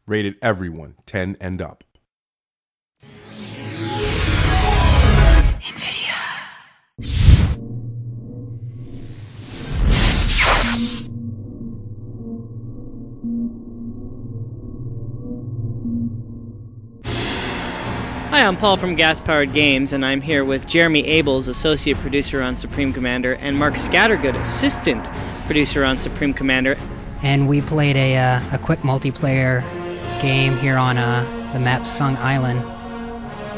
Rated everyone 10 and up. Hi, I'm Paul from Gas Powered Games, and I'm here with Jeremy Abels, Associate Producer on Supreme Commander, and Mark Scattergood, Assistant Producer on Supreme Commander. And we played a quick multiplayer game here on the map Sung Island.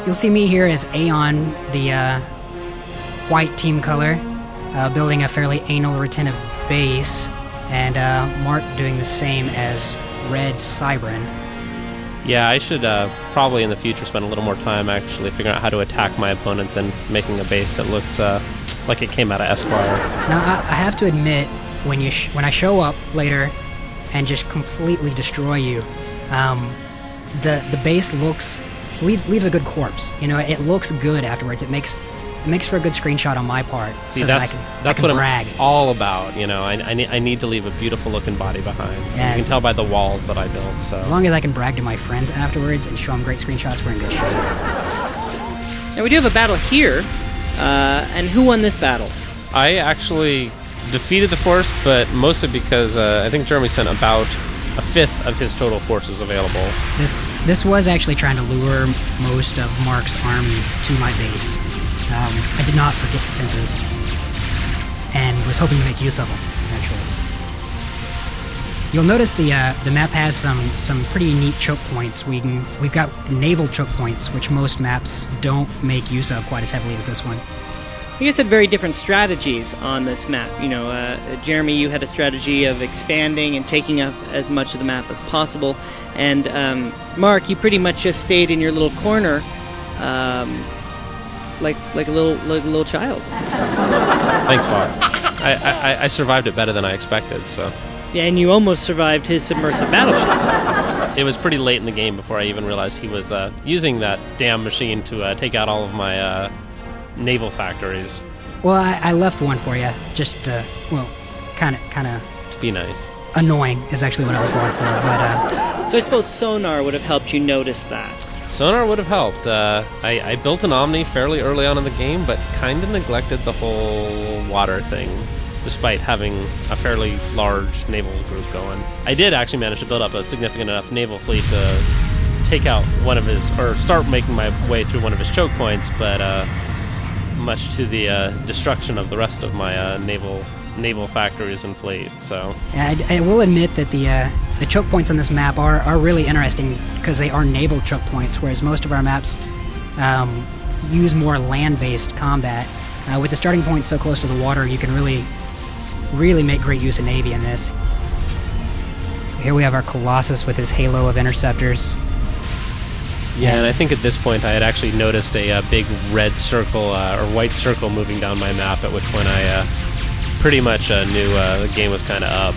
You'll see me here as Aeon, the white team color, building a fairly anal retentive base, and Mark doing the same as Red Cybran. Yeah, I should probably in the future spend a little more time actually figuring out how to attack my opponent than making a base that looks like it came out of Esquire. Now, I have to admit, when I show up later and just completely destroy you, the base leaves a good corpse. You know, it looks good afterwards. It makes for a good screenshot on my part. See, so that's what brag. I'm all about. You know, I need to leave a beautiful looking body behind. Yeah, you can tell by the walls that I built. So as long as I can brag to my friends afterwards and show them great screenshots, we're in good shape. Now, we do have a battle here, and who won this battle? I actually defeated the force, but mostly because I think Jeremy sent about a fifth of his total forces available. This was actually trying to lure most of Mark's army to my base. I did not forget defenses, and was hoping to make use of them, actually. You'll notice the map has some pretty neat choke points. We've got naval choke points, which most maps don't make use of quite as heavily as this one. You guys had very different strategies on this map. You know, Jeremy, you had a strategy of expanding and taking up as much of the map as possible, and Mark, you pretty much just stayed in your little corner, like a little child. Thanks, Bob. I survived it better than I expected. So. Yeah, and you almost survived his submersive battleship. It was pretty late in the game before I even realized he was using that damn machine to take out all of my naval factories. Well, I left one for you, just kind of to be nice. Annoying is actually what I was going for, but so I suppose sonar would have helped you notice that. Sonar would have helped. I built an Omni fairly early on in the game, but kind of neglected the whole water thing, despite having a fairly large naval group going. I did actually manage to build up a significant enough naval fleet to take out one of his, or start making my way through one of his choke points, but much to the destruction of the rest of my naval factories and fleet. So I will admit that the choke points on this map are really interesting because they are naval choke points, whereas most of our maps use more land-based combat. With the starting point so close to the water, you can really make great use of Navy in this. So here we have our Colossus with his halo of interceptors. Yeah, and I think at this point I had actually noticed a big red circle or white circle moving down my map, at which point I pretty much knew the game was kind of up.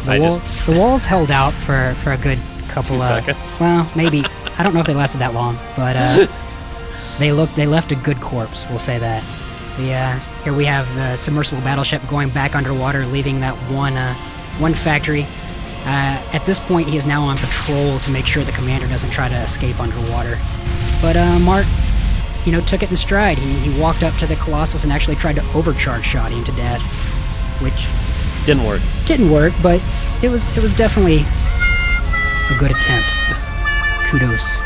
The walls held out for a good couple 2 seconds. Well, maybe. I don't know if they lasted that long, but they left a good corpse, we'll say that. Here we have the submersible battleship going back underwater, leaving that one factory. At this point, he is now on patrol to make sure the commander doesn't try to escape underwater. But Mark, took it in stride. He walked up to the Colossus and actually tried to overcharge shot him to death, which didn't work. Didn't work, but it was definitely a good attempt. Kudos.